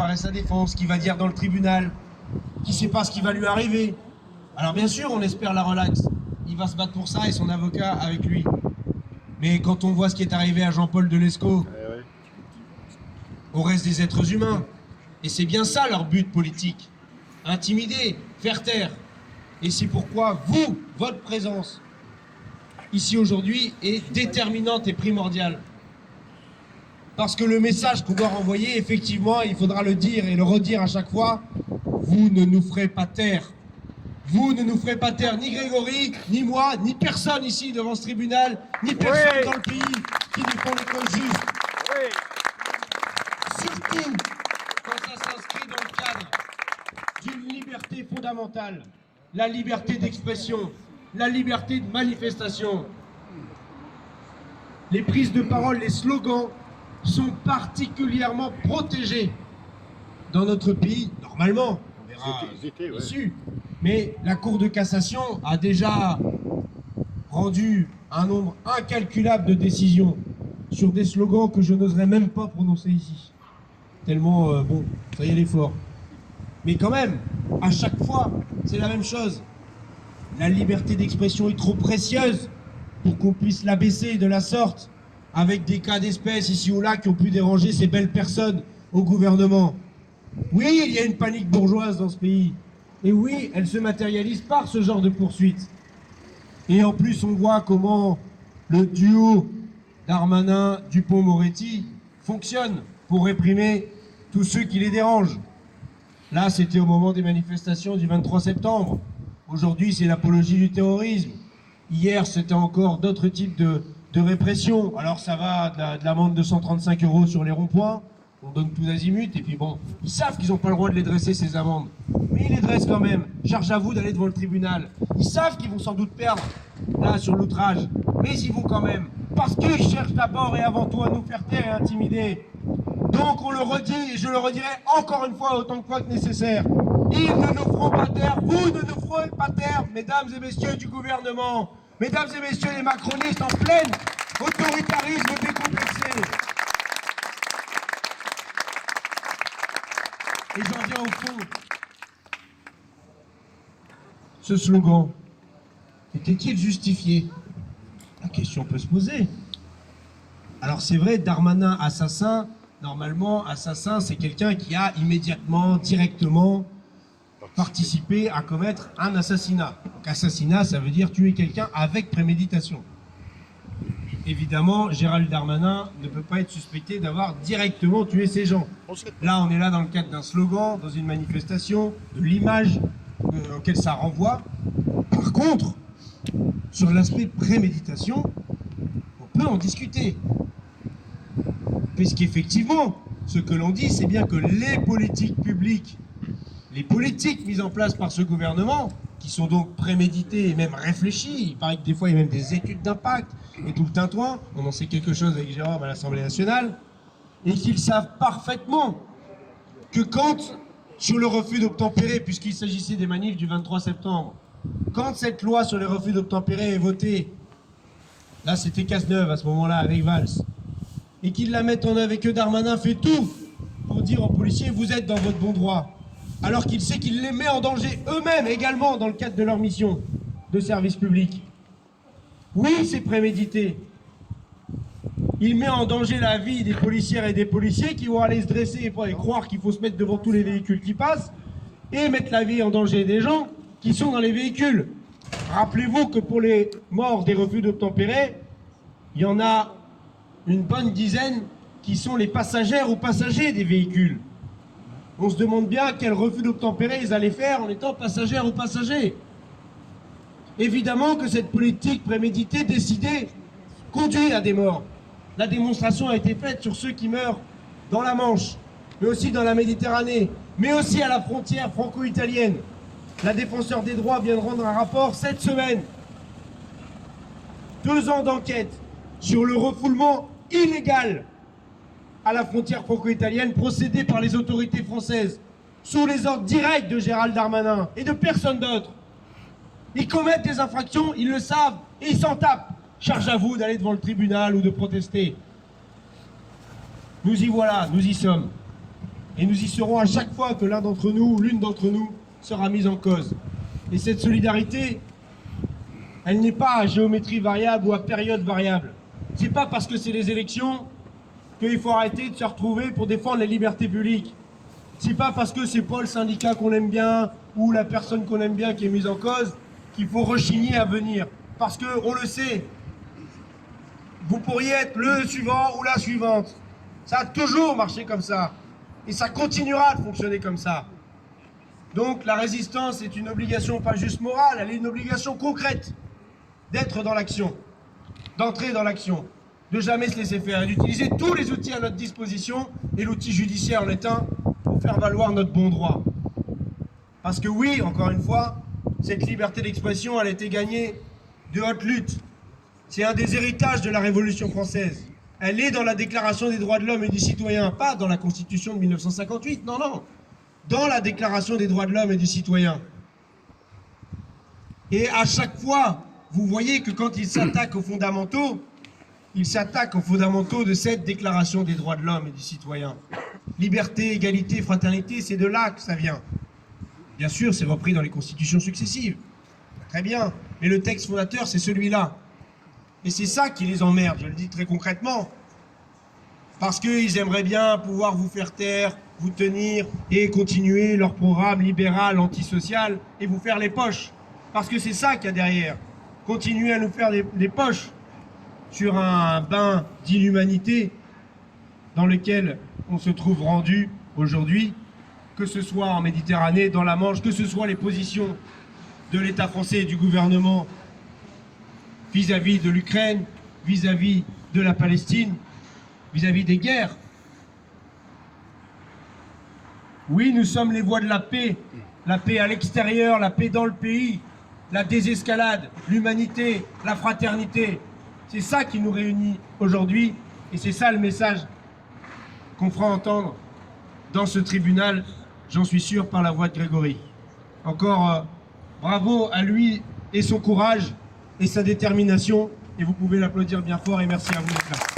préparer sa défense, qui va dire dans le tribunal, qui ne sait pas ce qui va lui arriver. Alors bien sûr, on espère la relax. Il va se battre pour ça et son avocat avec lui. Mais quand on voit ce qui est arrivé à Jean-Paul Delescaux, au reste des êtres humains, et c'est bien ça leur but politique, intimider, faire taire. Et c'est pourquoi vous, votre présence, ici aujourd'hui, est déterminante et primordiale. Parce que le message qu'on doit renvoyer, effectivement, il faudra le dire et le redire à chaque fois, vous ne nous ferez pas taire. Vous ne nous ferez pas taire, ni Grégory, ni moi, ni personne ici devant ce tribunal, ni personne dans le pays qui défend les causes justes. Surtout quand ça s'inscrit dans le cadre d'une liberté fondamentale, la liberté d'expression, la liberté de manifestation. Les prises de parole, les slogans sont particulièrement protégés dans notre pays, normalement, on verra issu. Mais la Cour de cassation a déjà rendu un nombre incalculable de décisions sur des slogans que je n'oserais même pas prononcer ici. Tellement, bon, ça y est, l'effort. Mais quand même, à chaque fois, c'est la même chose. La liberté d'expression est trop précieuse pour qu'on puisse l'abaisser de la sorte avec des cas d'espèce ici ou là qui ont pu déranger ces belles personnes au gouvernement. Oui, il y a une panique bourgeoise dans ce pays. Et oui, elle se matérialise par ce genre de poursuites. Et en plus, on voit comment le duo Darmanin-Dupond-Moretti fonctionne pour réprimer tous ceux qui les dérangent. Là, c'était au moment des manifestations du 23 septembre. Aujourd'hui, c'est l'apologie du terrorisme. Hier, c'était encore d'autres types de répression. Alors, ça va de l'amende de 135 € sur les ronds-points. On donne tous azimuts. Et puis bon, ils savent qu'ils n'ont pas le droit de les dresser, ces amendes. Mais ils les dressent quand même. Charge à vous d'aller devant le tribunal. Ils savent qu'ils vont sans doute perdre, là, sur l'outrage. Mais ils y vont quand même. Parce qu'ils cherchent d'abord et avant tout à nous faire taire et intimider. Donc on le redit, et je le redirai encore une fois, autant de fois que nécessaire. Ils ne nous feront pas taire, vous ne nous ferez pas taire, mesdames et messieurs du gouvernement, mesdames et messieurs les macronistes en plein autoritarisme décomplexé. Et j'en viens au fond. Ce slogan, était-il justifié? La question peut se poser. Alors c'est vrai, Darmanin assassin, normalement, assassin, c'est quelqu'un qui a immédiatement, directement participé à commettre un assassinat. Donc assassinat, ça veut dire tuer quelqu'un avec préméditation. Évidemment, Gérald Darmanin ne peut pas être suspecté d'avoir directement tué ces gens. Là, on est là dans le cadre d'un slogan, dans une manifestation, de l'image auquel ça renvoie. Par contre, sur l'aspect préméditation, on peut en discuter. Puisqu'effectivement, ce que l'on dit, c'est bien que les politiques publiques, les politiques mises en place par ce gouvernement, qui sont donc préméditées et même réfléchies, il paraît que des fois il y a même des études d'impact et tout le tintouin, on en sait quelque chose avec Jérôme à l'Assemblée nationale, et qu'ils savent parfaitement que quand, sur le refus d'obtempérer, puisqu'il s'agissait des manifs du 23 septembre, quand cette loi sur les refus d'obtempérer est votée, là c'était Cazeneuve à ce moment-là avec Valls, et qu'ils la mettent en œuvre et que Darmanin fait tout pour dire aux policiers vous êtes dans votre bon droit, alors qu'il sait qu'il les met en danger eux-mêmes également dans le cadre de leur mission de service public. Oui, c'est prémédité. Il met en danger la vie des policières et des policiers qui vont aller se dresser et croire qu'il faut se mettre devant tous les véhicules qui passent et mettre la vie en danger des gens qui sont dans les véhicules. Rappelez-vous que pour les morts des refus d'obtempérer, il y en a une bonne dizaine qui sont les passagères ou passagers des véhicules. On se demande bien quel refus d'obtempérer ils allaient faire en étant passagères ou passagers. Évidemment que cette politique préméditée, décidée, conduit à des morts. La démonstration a été faite sur ceux qui meurent dans la Manche, mais aussi dans la Méditerranée, mais aussi à la frontière franco-italienne. La défenseur des droits vient de rendre un rapport cette semaine. 2 ans d'enquête sur le refoulement illégal à la frontière franco-italienne procédé par les autorités françaises sous les ordres directs de Gérald Darmanin et de personne d'autre. Ils commettent des infractions, ils le savent et ils s'en tapent. Charge à vous d'aller devant le tribunal ou de protester. Nous y voilà, nous y sommes. Et nous y serons à chaque fois que l'un d'entre nous ou l'une d'entre nous sera mise en cause. Et cette solidarité, elle n'est pas à géométrie variable ou à période variable. C'est pas parce que c'est les élections qu'il faut arrêter de se retrouver pour défendre les libertés publiques. C'est pas parce que c'est pas le syndicat qu'on aime bien ou la personne qu'on aime bien qui est mise en cause qu'il faut rechigner à venir. Parce que, on le sait, vous pourriez être le suivant ou la suivante. Ça a toujours marché comme ça. Et ça continuera de fonctionner comme ça. Donc la résistance est une obligation pas juste morale, elle est une obligation concrète d'être dans l'action, d'entrer dans l'action, de jamais se laisser faire et d'utiliser tous les outils à notre disposition, et l'outil judiciaire en est un, pour faire valoir notre bon droit. Parce que oui, encore une fois, cette liberté d'expression, elle a été gagnée de haute lutte. C'est un des héritages de la Révolution française. Elle est dans la Déclaration des droits de l'homme et du citoyen, pas dans la Constitution de 1958, non, non. Dans la Déclaration des droits de l'homme et du citoyen. Et à chaque fois, vous voyez que quand il s'attaque aux fondamentaux, il s'attaque aux fondamentaux de cette Déclaration des droits de l'homme et du citoyen. Liberté, égalité, fraternité, c'est de là que ça vient. Bien sûr, c'est repris dans les constitutions successives. Très bien. Mais le texte fondateur, c'est celui-là. Et c'est ça qui les emmerde, je le dis très concrètement. Parce qu'ils aimeraient bien pouvoir vous faire taire, vous tenir et continuer leur programme libéral, antisocial et vous faire les poches. Parce que c'est ça qu'il y a derrière. Continuer à nous faire des poches sur un bain d'inhumanité dans lequel on se trouve rendu aujourd'hui, que ce soit en Méditerranée, dans la Manche, que ce soit les positions de l'État français et du gouvernement vis-à-vis de l'Ukraine, vis-à-vis de la Palestine, vis-à-vis des guerres. Oui, nous sommes les voix de la paix à l'extérieur, la paix dans le pays, la désescalade, l'humanité, la fraternité. C'est ça qui nous réunit aujourd'hui et c'est ça le message qu'on fera entendre dans ce tribunal, j'en suis sûr, par la voix de Grégory. Encore bravo à lui et son courage et sa détermination, et vous pouvez l'applaudir bien fort et merci à vous d'être là.